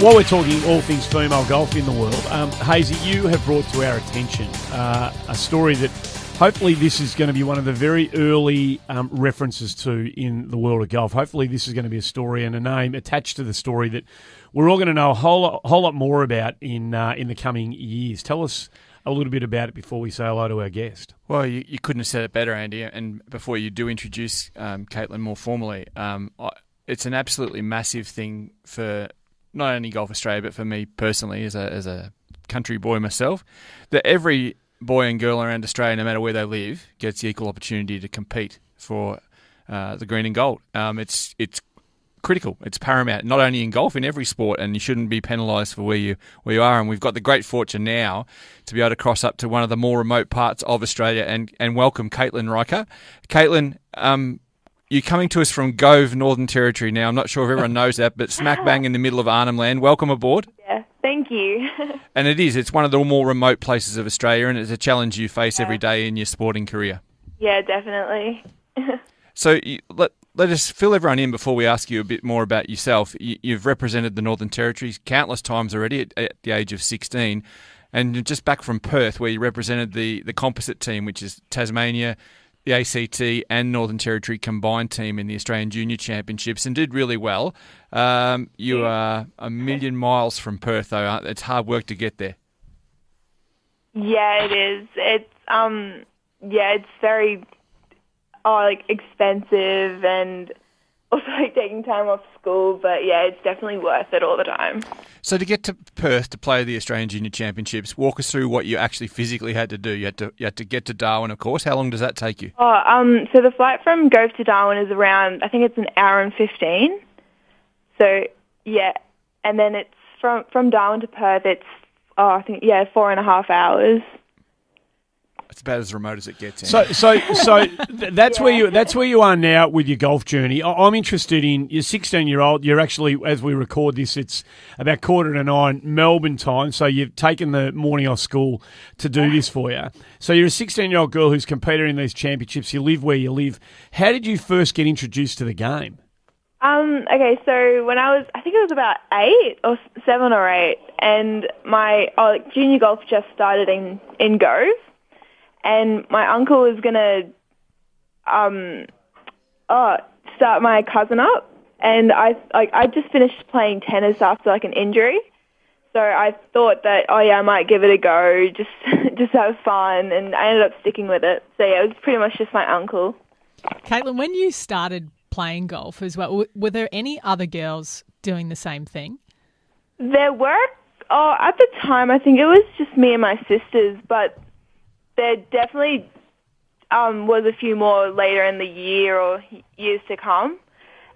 While we're talking all things female golf in the world, Hazy, you have brought to our attention a story that hopefully this is going to be one of the very early references to in the world of golf. Hopefully this is going to be a story and a name attached to the story that we're all going to know a whole lot more about in the coming years. Tell us a little bit about it before we say hello to our guest. Well, you couldn't have said it better, Andy. And before you do introduce Katelyn more formally, it's an absolutely massive thing for not only Golf Australia, but for me personally as a country boy myself, that every boy and girl around Australia, no matter where they live, gets the equal opportunity to compete for the green and gold. It's critical. It's paramount, not only in golf, in every sport, and you shouldn't be penalised for where you are. And we've got the great fortune now to be able to cross up to one of the more remote parts of Australia and welcome Katelyn Rika. Katelyn, you're coming to us from Gove, Northern Territory. Now, I'm not sure if everyone knows that, but smack bang in the middle of Arnhem Land. Welcome aboard. Yeah, thank you. And it's one of the more remote places of Australia, and it's a challenge you face every day in your sporting career. Yeah, definitely. So let us fill everyone in before we ask you a bit more about yourself. You've represented the Northern Territory countless times already at the age of 16, and you're just back from Perth, where you represented the composite team, which is Tasmania, the ACT and Northern Territory combined team in the Australian Junior Championships, and did really well. You are a million miles from Perth, though. It's hard work to get there. Yeah, it is. It's very expensive and also taking time off school, but yeah, it's definitely worth it all the time. So to get to Perth to play the Australian Junior Championships, walk us through what you actually physically had to do. You had to get to Darwin, of course. How long does that take you? So the flight from Gove to Darwin is around, I think it's an hour and 15. So yeah, and then it's from Darwin to Perth. It's 4.5 hours. It's about as remote as it gets. So that's where you are now with your golf journey. I'm interested in your 16-year-old. You're actually, as we record this, it's about 8:45 Melbourne time. So you've taken the morning off school to do this for you. So you're a 16-year-old girl who's competed in these championships. You live where you live. How did you first get introduced to the game? Okay, so when I think it was about 7 or 8, and my junior golf just started in Gove. And my uncle was going to start my cousin up. And I just finished playing tennis after an injury. So I thought that, I might give it a go, just have fun. And I ended up sticking with it. So yeah, it was pretty much just my uncle. Katelyn, when you started playing golf as well, were there any other girls doing the same thing? There were. At the time, I think it was just me and my sisters, but there definitely was a few more later in the year or years to come,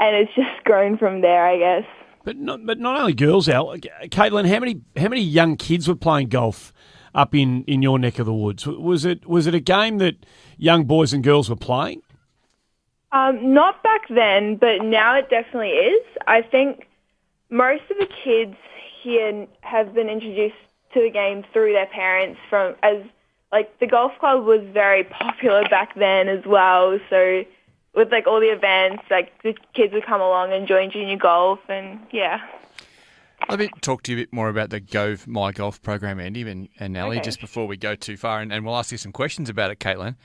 and it's just grown from there, I guess. But not only girls, Al. Katelyn, how many young kids were playing golf up in your neck of the woods? Was it a game that young boys and girls were playing? Not back then, but now it definitely is. I think most of the kids here have been introduced to the game through their parents the golf club was very popular back then as well. So with all the events, the kids would come along and join junior golf, and yeah. Let me talk to you a bit more about the Gove My Golf program, Andy and Ellie, just before we go too far, and we'll ask you some questions about it, Katelyn.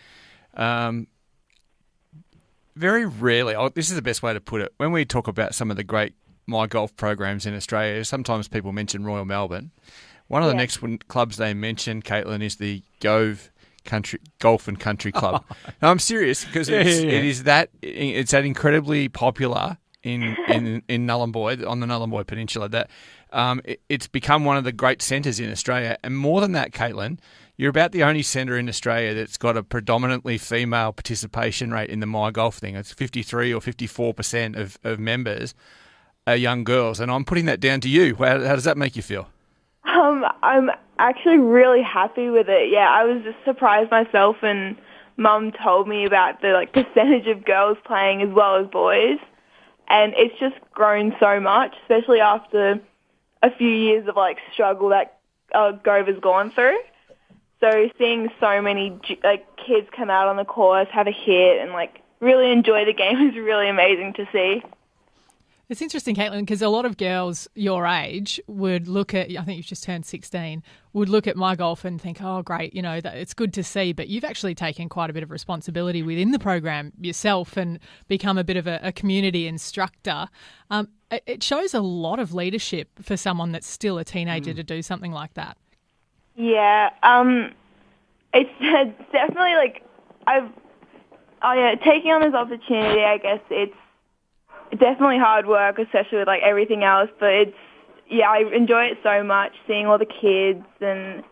Very rarely, this is the best way to put it, when we talk about some of the great My Golf programs in Australia, sometimes people mention Royal Melbourne. One of the next clubs they mention, Katelyn, is the Gove Golf and Country Club. No, I'm serious, because it's that incredibly popular in Nhulunbuy, on the Nhulunbuy Peninsula, that it's become one of the great centres in Australia. And more than that, Katelyn, you're about the only centre in Australia that's got a predominantly female participation rate in the My Golf thing. It's 53 or 54% of members are young girls, and I'm putting that down to you. How does that make you feel? I'm actually really happy with it. Yeah, I was just surprised myself, and Mum told me about the percentage of girls playing as well as boys, and it's just grown so much, especially after a few years of struggle that Gove has gone through. So seeing so many kids come out on the course, have a hit, and really enjoy the game is really amazing to see. It's interesting, Caitlin, because a lot of girls your age would look at, I think you've just turned 16, would look at my golf and think, oh, great, that it's good to see. But you've actually taken quite a bit of responsibility within the program yourself and become a bit of a community instructor. It shows a lot of leadership for someone that's still a teenager to do something like that. Yeah, it's definitely taking on this opportunity, I guess it's definitely hard work, especially with everything else, but I enjoy it so much, seeing all the kids, and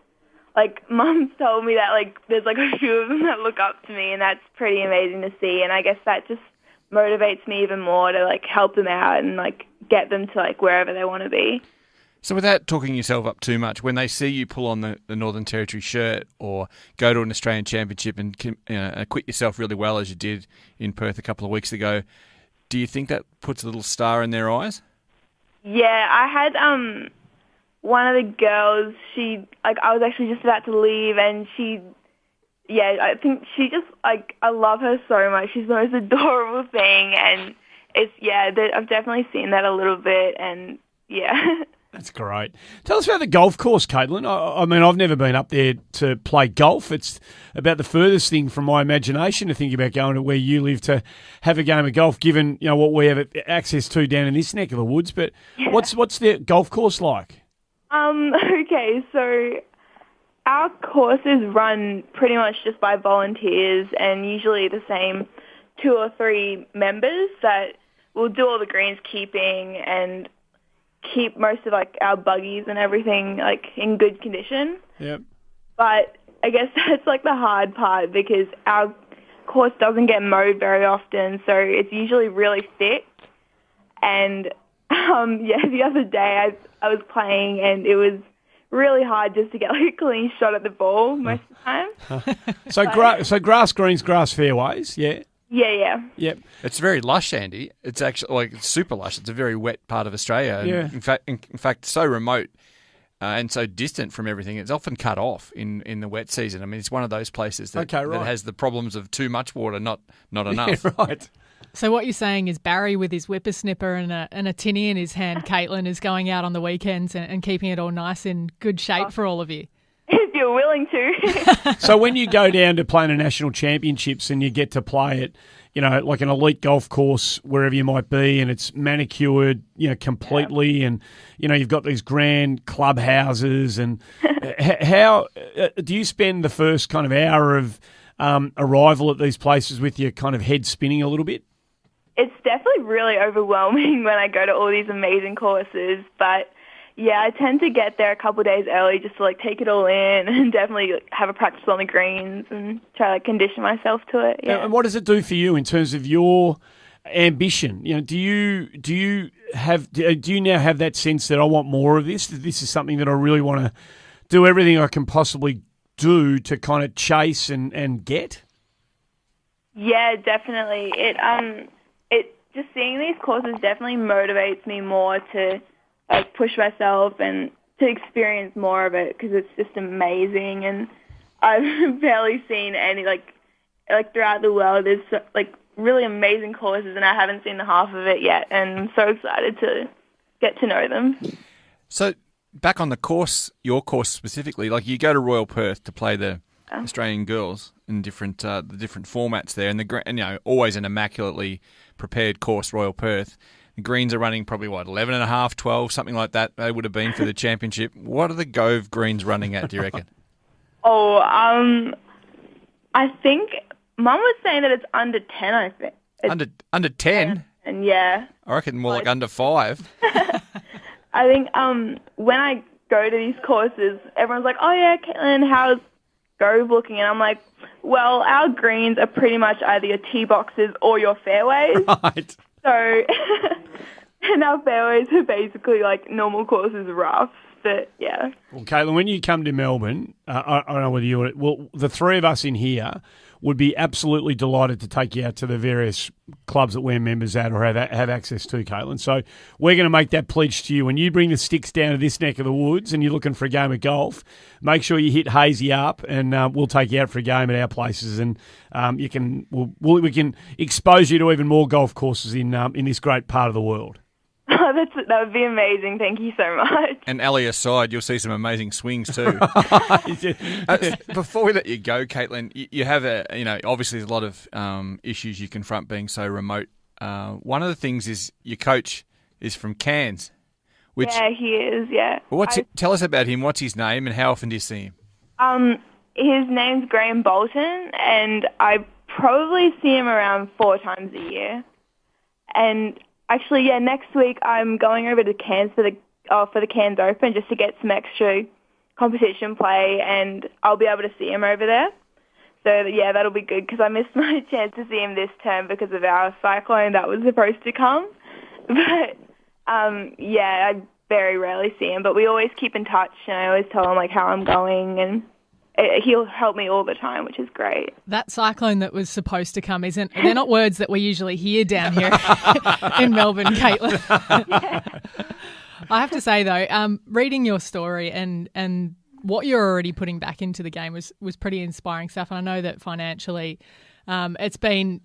Mum's told me that there's a few of them that look up to me, and that's pretty amazing to see, and I guess that just motivates me even more to help them out and get them to wherever they want to be. So without talking yourself up too much, when they see you pull on the Northern Territory shirt or go to an Australian Championship and acquit yourself really well as you did in Perth a couple of weeks ago, do you think that puts a little star in their eyes? Yeah, I had one of the girls, I was actually just about to leave, and I think she just, I love her so much. She's the most adorable thing, and I've definitely seen that a little bit, and yeah. That's great. Tell us about the golf course, Katelyn. I mean, I've never been up there to play golf. It's about the furthest thing from my imagination to think about going to where you live to have a game of golf, given what we have access to down in this neck of the woods. But what's the golf course like? Okay, so our course is run pretty much just by volunteers, and usually the same 2 or 3 members that will do all the greenskeeping and keep most of our buggies and everything in good condition. Yep. But I guess that's the hard part, because our course doesn't get mowed very often, so it's usually really thick. And the other day I was playing, and it was really hard just to get a clean shot at the ball most of the time. So grass greens, grass fairways, yeah. Yeah. Yep. It's very lush, Andy. It's actually it's super lush. It's a very wet part of Australia. Yeah. In fact, so remote and so distant from everything. It's often cut off in the wet season. I mean, it's one of those places that has the problems of too much water, not enough. Yeah, right. So what you're saying is Barry with his whippersnipper and a tinny in his hand, Caitlin, is going out on the weekends and keeping it all nice in good shape for all of you. If you're willing to. So when you go down to play in the national championships and you get to play at, like an elite golf course, wherever you might be, and it's manicured, completely, and, you've got these grand clubhouses, and how do you spend the first kind of hour of arrival at these places with your kind of head spinning a little bit? It's definitely really overwhelming when I go to all these amazing courses, but yeah, I tend to get there a couple of days early just to take it all in and definitely have a practice on the greens and try to condition myself to it. Yeah. And what does it do for you in terms of your ambition? Do you now have that sense that I want more of this? That this is something that I really want to do everything I can possibly do to kind of chase and get? Yeah, definitely. It just seeing these courses definitely motivates me more to push myself and to experience more of it, because it's just amazing. And I've barely seen any throughout the world. There's really amazing courses, and I haven't seen the half of it yet. And I'm so excited to get to know them. So back on the course, your course specifically, you go to Royal Perth to play the Australian girls in different the different formats there, and always an immaculately prepared course, Royal Perth. The greens are running probably, 11 and a half, 12, something like that. They would have been for the championship. What are the Gove greens running at, do you reckon? I think Mum was saying that it's under 10, I think. Under 10? And yeah. I reckon more under 5. I think when I go to these courses, everyone's like, oh yeah, Caitlin, how's Gove looking? And I'm like, well, our greens are pretty much either your tee boxes or your fairways. Right. So, and our fairways are basically normal courses rough, but yeah. Well, Katelyn, when you come to Melbourne, I don't know whether the three of us in here would be absolutely delighted to take you out to the various clubs that we're members at or have access to, Katelyn. So we're going to make that pledge to you. When you bring the sticks down to this neck of the woods and you're looking for a game of golf, make sure you hit Hazy up, and we'll take you out for a game at our places, and we can expose you to even more golf courses in this great part of the world. Oh, that would be amazing. Thank you so much. And Ali aside, you'll see some amazing swings too. Before we let you go, Katelyn, you have obviously there's a lot of issues you confront being so remote. One of the things is your coach is from Cairns. Yeah, he is, yeah. Tell us about him. What's his name and how often do you see him? His name's Graham Bolton, and I probably see him around 4 times a year. And actually, yeah, next week I'm going over to Cairns for the Cairns Open just to get some extra competition play, and I'll be able to see him over there. So, yeah, that'll be good because I missed my chance to see him this term because of our cyclone that was supposed to come. But, yeah, I very rarely see him, but we always keep in touch, and I always tell him, like, how I'm going, and he'll help me all the time, which is great. That cyclone that was supposed to come they're not words that we usually hear down here in Melbourne, Katelyn. I have to say, though, reading your story and what you're already putting back into the game was pretty inspiring stuff. And I know that financially it's been,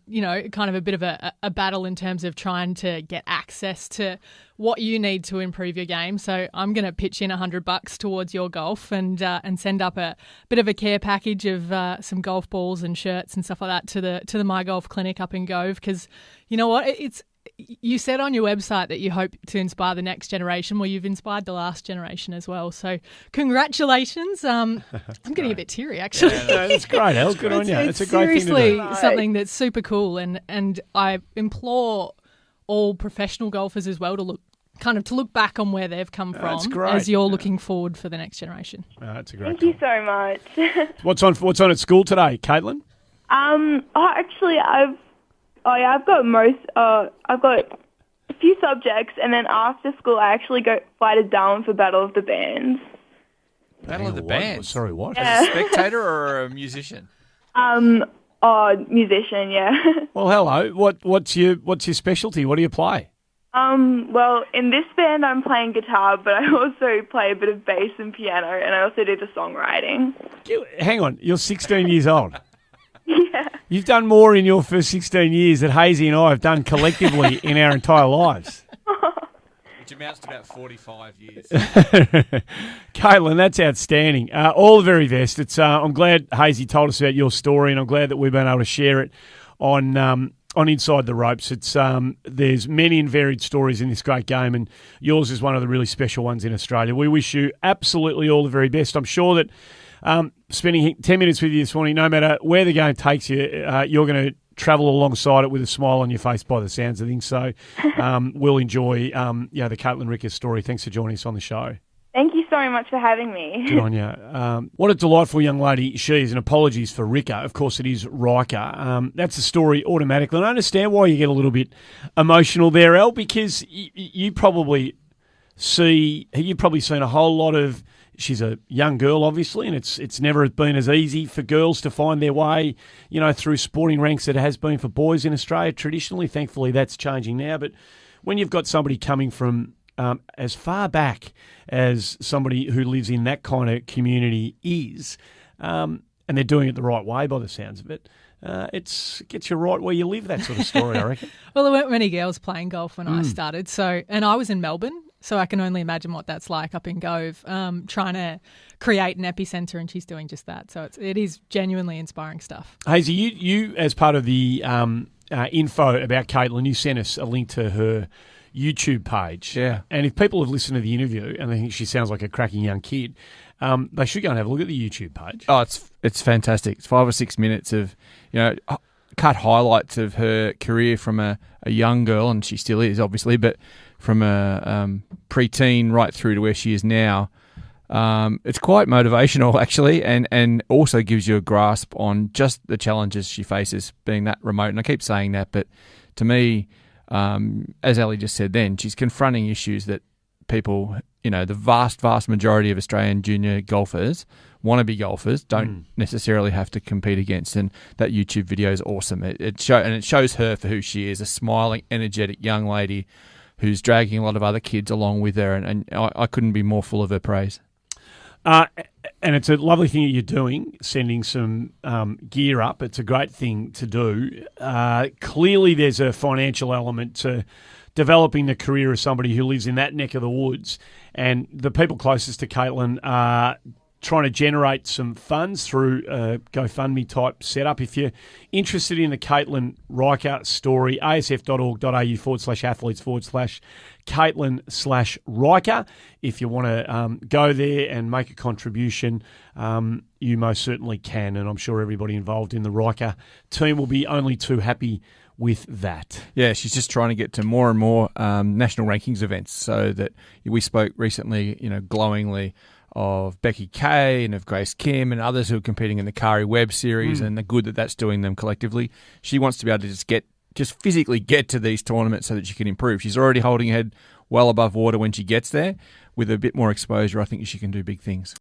kind of a bit of a battle in terms of trying to get access to what you need to improve your game. So I'm going to pitch in $100 towards your golf and send up a bit of a care package of some golf balls and shirts and stuff like that to the My Golf Clinic up in Gove. Because you know what, you said on your website that you hope to inspire the next generation. Well, you've inspired the last generation as well. So congratulations. I'm getting a bit teary, actually. Yeah, that's great, El. Good on you. It's a great thing to do. Seriously, something that's super cool. And I implore all professional golfers as well to look back on where they've come from as you're looking forward for the next generation. That's a great Thank you so much. What's on at school today, Katelyn? Actually, I've got a few subjects, and then after school I actually fly to Darwin for Battle of the Bands. Battle of the Bands? Sorry, what? As a spectator or a musician? Musician, yeah. Well, hello. What's your specialty? What do you play? Well, in this band I'm playing guitar, but I also play a bit of bass and piano, and I also do the songwriting. Hang on, you're 16 years old. Yeah. You've done more in your first 16 years that Hazy and I have done collectively in our entire lives. Which amounts to about 45 years. Katelyn, that's outstanding. All the very best. I'm glad Hazy told us about your story, and I'm glad that we've been able to share it on Inside the Ropes. There's many and varied stories in this great game, and yours is one of the really special ones in Australia. We wish you absolutely all the very best. I'm sure that spending 10 minutes with you this morning, no matter where the game takes you, you're going to travel alongside it with a smile on your face by the sounds of things. So we'll enjoy the Katelyn Rika story. Thanks for joining us on the show. Thank you so much for having me. Good on you. What a delightful young lady she is, and apologies for Rika. Of course, it is Rika. That's the story automatically. And I understand why you get a little bit emotional there, El, because you've probably seen a whole lot of. She's a young girl, obviously, and it's never been as easy for girls to find their way, through sporting ranks that it has been for boys in Australia traditionally. Thankfully, that's changing now. But when you've got somebody coming from as far back as somebody who lives in that kind of community is, and they're doing it the right way by the sounds of it, it gets you right where you live, that sort of story, I reckon. Well, there weren't many girls playing golf when I started, and I was in Melbourne. So I can only imagine what that's like up in Gove, trying to create an epicentre, and she's doing just that. So it is genuinely inspiring stuff. Hazy, you as part of the info about Katelyn, you sent us a link to her YouTube page. Yeah. And if people have listened to the interview and they think she sounds like a cracking young kid, they should go and have a look at the YouTube page. Oh, it's fantastic. It's 5 or 6 minutes of, cut highlights of her career from a young girl, and she still is, obviously, but from a preteen right through to where she is now. It's quite motivational, actually, and also gives you a grasp on just the challenges she faces being that remote. And I keep saying that, but to me, as Ali just said then, she's confronting issues that people, the vast majority of Australian junior golfers, wannabe golfers, don't necessarily have to compete against. And that YouTube video is awesome. It shows her for who she is, a smiling, energetic young lady who's dragging a lot of other kids along with her, and I couldn't be more full of her praise. And it's a lovely thing that you're doing, sending some gear up. It's a great thing to do. Clearly there's a financial element to developing the career of somebody who lives in that neck of the woods. And the people closest to Katelyn are trying to generate some funds through a GoFundMe type setup. If you're interested in the Katelyn Rika story, asf.org.au/athletes/Katelyn/Rika. If you want to go there and make a contribution, you most certainly can. And I'm sure everybody involved in the Rika team will be only too happy with that. Yeah, she's just trying to get to more and more national rankings events, so that we spoke recently, glowingly of Becky Kay and of Grace Kim and others who are competing in the Kari Webb series, and the good that that's doing them collectively. She wants to be able to just physically get to these tournaments so that she can improve. She's already holding her head well above water when she gets there. With a bit more exposure, I think she can do big things.